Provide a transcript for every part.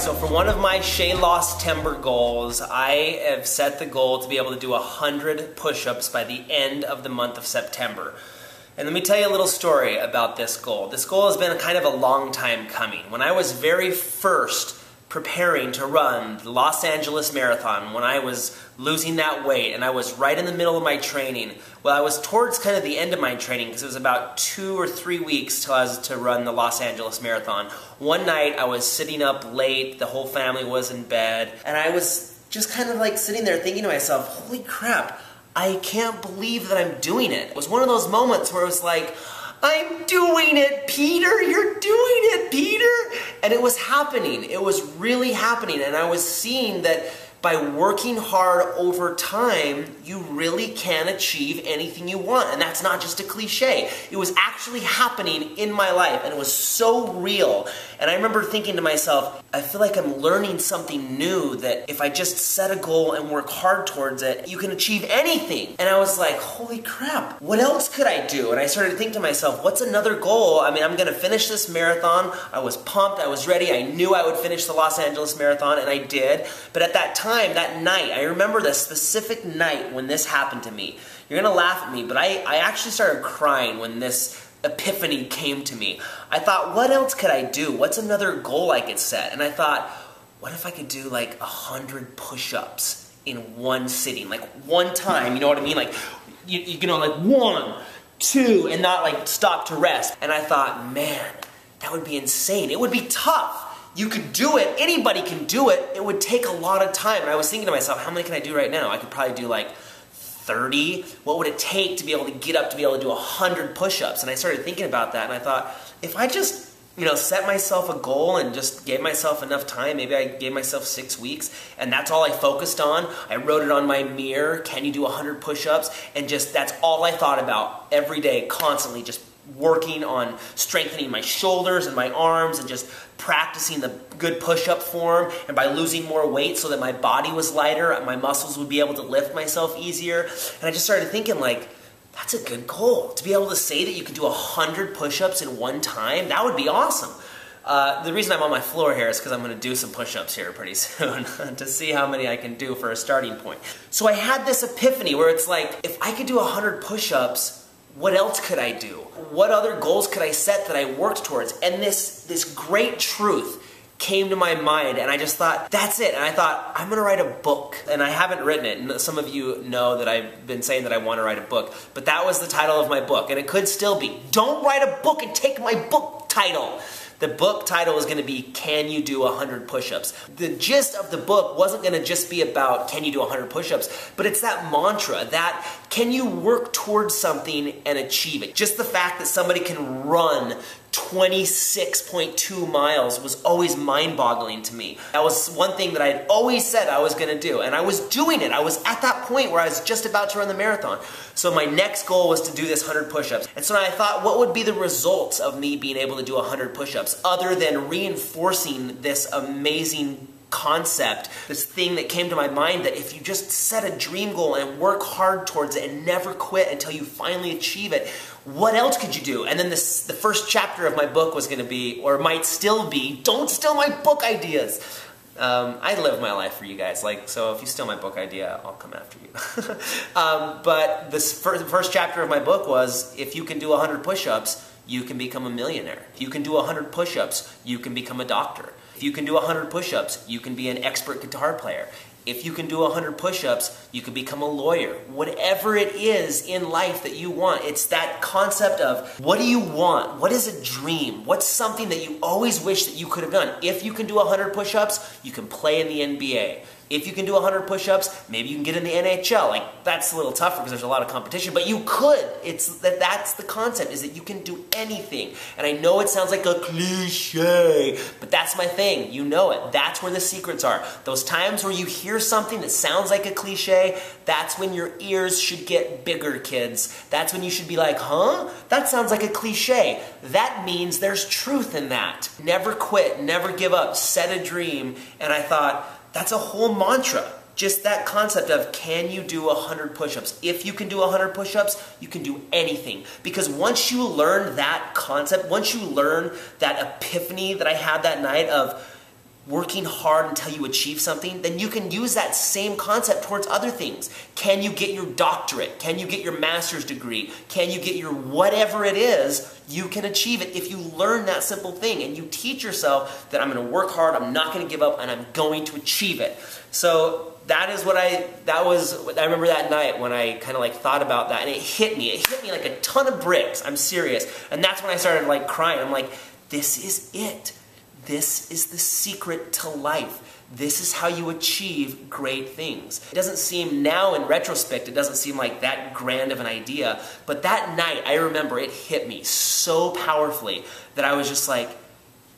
Alright, so for one of my Shaytember goals, I have set the goal to be able to do 100 push-ups by the end of the month of September. And let me tell you a little story about this goal. This goal has been kind of a long time coming. When I was very first preparing to run the Los Angeles Marathon, when I was losing that weight and I was right in the middle of my training, well, I was towards kind of the end of my training because it was about 2 or 3 weeks till I was to run the Los Angeles Marathon. One night I was sitting up late, the whole family was in bed, and I was just kind of like sitting there thinking to myself, holy crap, I can't believe that I'm doing it. It was one of those moments where it was like, I'm doing it, Peter! You're doing it, Peter! And it was happening. It was really happening. And I was seeing that by working hard over time, you really can achieve anything you want. And that's not just a cliche. It was actually happening in my life, and it was so real. And I remember thinking to myself, I feel like I'm learning something new, that if I just set a goal and work hard towards it, you can achieve anything. And I was like, holy crap, what else could I do? And I started to think to myself, what's another goal? I mean, I'm gonna finish this marathon. I was pumped, I was ready, I knew I would finish the Los Angeles Marathon, and I did. But at that time, that night, I remember the specific night when this happened to me. You're gonna laugh at me, but I actually started crying when this epiphany came to me. I thought, what else could I do? What's another goal I could set? And I thought, what if I could do like 100 push-ups in one sitting, like one time, you know what I mean? Like, you know, like 1, 2, and not like stop to rest. And I thought, man, that would be insane. It would be tough. You could do it, anybody can do it, it would take a lot of time. And I was thinking to myself, how many can I do right now? I could probably do like 30. What would it take to be able to get up to be able to do 100 push-ups? And I started thinking about that, and I thought, if I just, you know, set myself a goal and just gave myself enough time, maybe I gave myself 6 weeks, and that's all I focused on. I wrote it on my mirror, can you do 100 push-ups? And just, that's all I thought about every day, constantly, just working on strengthening my shoulders and my arms and just practicing the good push-up form, and by losing more weight so that my body was lighter, my muscles would be able to lift myself easier. And I just started thinking, like, that's a good goal. To be able to say that you can do 100 push-ups in one time, that would be awesome. The reason I'm on my floor here is because I'm going to do some push-ups here pretty soon to see how many I can do for a starting point. So I had this epiphany where it's like, if I could do 100 push-ups, what else could I do? What other goals could I set that I worked towards? And this great truth came to my mind, and I just thought, that's it. And I thought, I'm gonna write a book. And I haven't written it, and some of you know that I've been saying that I want to write a book, but that was the title of my book, and it could still be. Don't write a book and take my book title. The book title is going to be, Can You Do 100 Push-Ups? The gist of the book wasn't going to just be about, can you do 100 push-ups? But it's that mantra, that can you work towards something and achieve it? Just the fact that somebody can run 26.2 miles was always mind-boggling to me. That was one thing that I had always said I was going to do, and I was doing it. I was at that point where I was just about to run the marathon. So my next goal was to do this 100 push-ups. And so I thought, what would be the results of me being able to do 100 push-ups other than reinforcing this amazing concept, this thing that came to my mind, that if you just set a dream goal and work hard towards it and never quit until you finally achieve it, what else could you do? And then the first chapter of my book was going to be, or might still be, don't steal my book ideas. I live my life for you guys, like, so if you steal my book idea, I'll come after you. But this first chapter of my book was, if you can do 100 push-ups, you can become a millionaire. If you can do 100 push-ups, you can become a doctor. If you can do 100 push-ups, you can be an expert guitar player. If you can do 100 push-ups, you can become a lawyer. Whatever it is in life that you want, it's that concept of, what do you want? What is a dream? What's something that you always wish that you could have done? If you can do 100 push-ups, you can play in the NBA. If you can do 100 push-ups, maybe you can get in the NHL. Like, that's a little tougher because there's a lot of competition, but you could. That's the concept, is that you can do anything. And I know it sounds like a cliche, but that's my thing. You know it. That's where the secrets are. Those times where you hear something that sounds like a cliche, that's when your ears should get bigger, kids. That's when you should be like, huh? That sounds like a cliche. That means there's truth in that. Never quit, never give up, set a dream. And I thought, that's a whole mantra. Just that concept of, can you do 100 push-ups? If you can do 100 push-ups, you can do anything. Because once you learn that concept, once you learn that epiphany that I had that night of, working hard until you achieve something, then you can use that same concept towards other things. Can you get your doctorate? Can you get your master's degree? Can you get your whatever it is? You can achieve it if you learn that simple thing and you teach yourself that I'm going to work hard, I'm not going to give up, and I'm going to achieve it. So that is what I remember that night when I kind of like thought about that, and it hit me like a ton of bricks. I'm serious. And that's when I started like crying. I'm like, this is it. This is the secret to life. This is how you achieve great things. It doesn't seem now in retrospect, it doesn't seem like that grand of an idea, but that night I remember it hit me so powerfully that I was just like,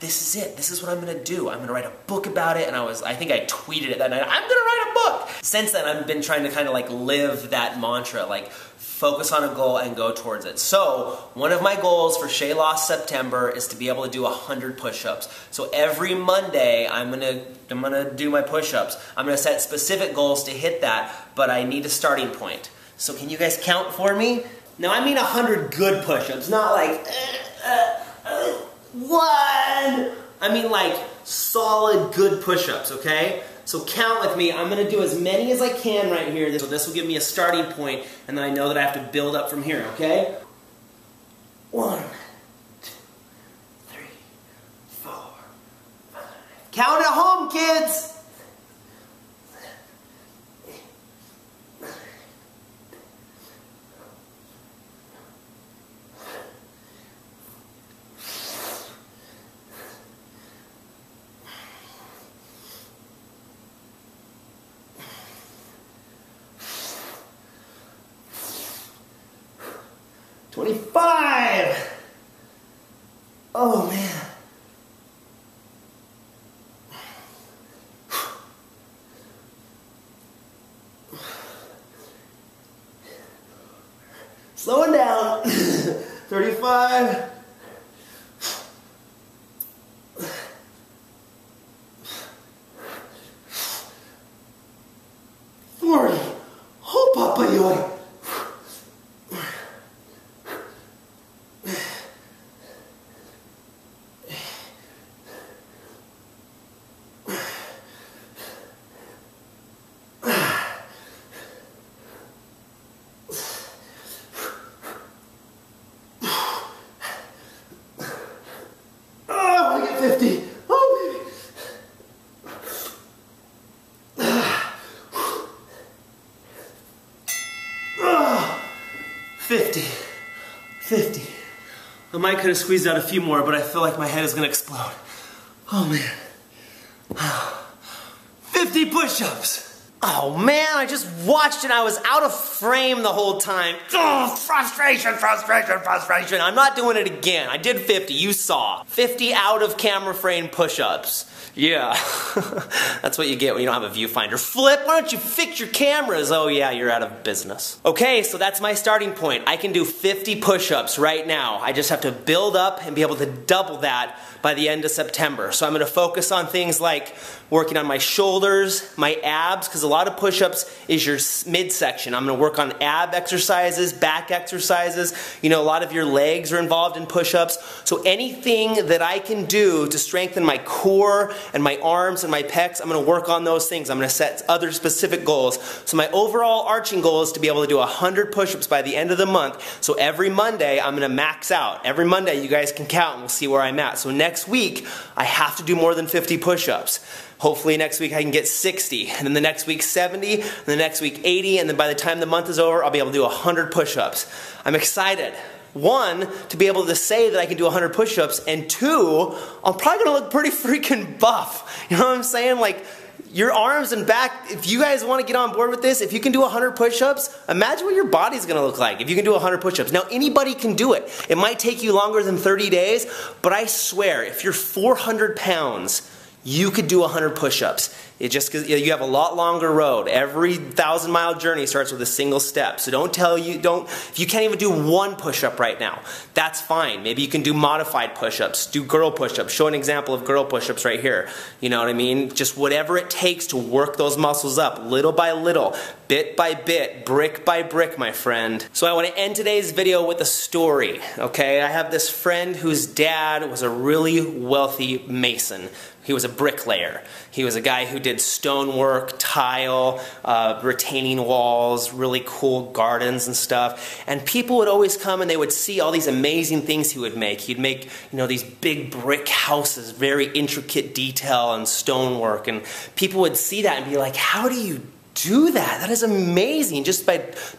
this is it. This is what I'm going to do. I'm going to write a book about it. And I think I tweeted it that night, I'm going to write a book. Since then, I've been trying to kind of like live that mantra, like focus on a goal and go towards it. So one of my goals for ShayLoss September is to be able to do 100 push-ups. So every Monday, I'm gonna do my push-ups. I'm gonna set specific goals to hit that, but I need a starting point. So can you guys count for me? Now I mean 100 good push-ups, not like one. I mean like solid good push-ups, okay? So count with me. I'm going to do as many as I can right here. So this will give me a starting point, and then I know that I have to build up from here, okay? 1, 2, 3, 4, 5. Count at home, kids! 25! Oh man. Slowing down. 35. 40. Oh, Papa Yoy. 50. Oh, baby. 50. 50. I might could have squeezed out a few more, but I feel like my head is going to explode. Oh, man. 50 push-ups. Oh, man, I just watched and I was out of frame the whole time. Oh, frustration, frustration, frustration. I'm not doing it again. I did 50, you saw. 50 out of camera frame push-ups. Yeah, that's what you get when you don't have a viewfinder. Flip, why don't you fix your cameras? Oh yeah, you're out of business. Okay, so that's my starting point. I can do 50 push-ups right now. I just have to build up and be able to double that by the end of September. So I'm going to focus on things like working on my shoulders, my abs, because a lot of push-ups is your midsection. I'm going to work on ab exercises, back exercises. You know, a lot of your legs are involved in push-ups. So anything that I can do to strengthen my core and my arms and my pecs, I'm going to work on those things. I'm going to set other specific goals. So my overall arching goal is to be able to do 100 push-ups by the end of the month. So every Monday, I'm going to max out. Every Monday, you guys can count and we'll see where I'm at. So next week, I have to do more than 50 push-ups. Hopefully next week I can get 60, and then the next week 70, and the next week 80, and then by the time the month is over, I'll be able to do 100 push-ups. I'm excited. One, to be able to say that I can do 100 push-ups, and two, I'm probably going to look pretty freaking buff. You know what I'm saying? Like, your arms and back, if you guys want to get on board with this, if you can do 100 push-ups, imagine what your body's going to look like if you can do 100 push-ups. Now, anybody can do it. It might take you longer than 30 days, but I swear, if you're 400 pounds, you could do 100 push-ups. It just because you have a lot longer road. Every 1,000-mile journey starts with a single step. So if you can't even do one push-up right now, that's fine. Maybe you can do modified push-ups, do girl push-ups. Show an example of girl push-ups right here. You know what I mean? Just whatever it takes to work those muscles up, little by little, bit by bit, brick by brick, my friend. So I want to end today's video with a story, okay? I have this friend whose dad was a really wealthy mason. He was a bricklayer. He was a guy who did stonework, tile, retaining walls, really cool gardens and stuff. And people would always come and they would see all these amazing things he would make. He'd make, you know, these big brick houses, very intricate detail and stonework. And people would see that and be like, how do you do that? That is amazing, just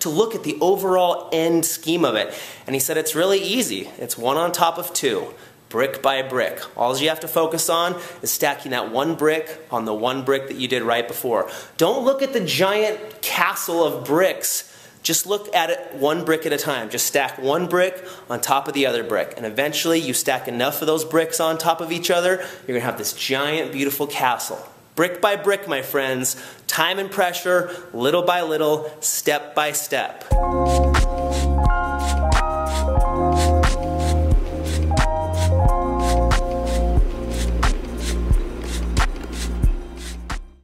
to look at the overall end scheme of it. And he said it's really easy. It's one on top of two. Brick by brick. All you have to focus on is stacking that one brick on the one brick that you did right before. Don't look at the giant castle of bricks. Just look at it one brick at a time. Just stack one brick on top of the other brick. And eventually you stack enough of those bricks on top of each other, you're going to have this giant, beautiful castle. Brick by brick, my friends. Time and pressure, little by little, step by step.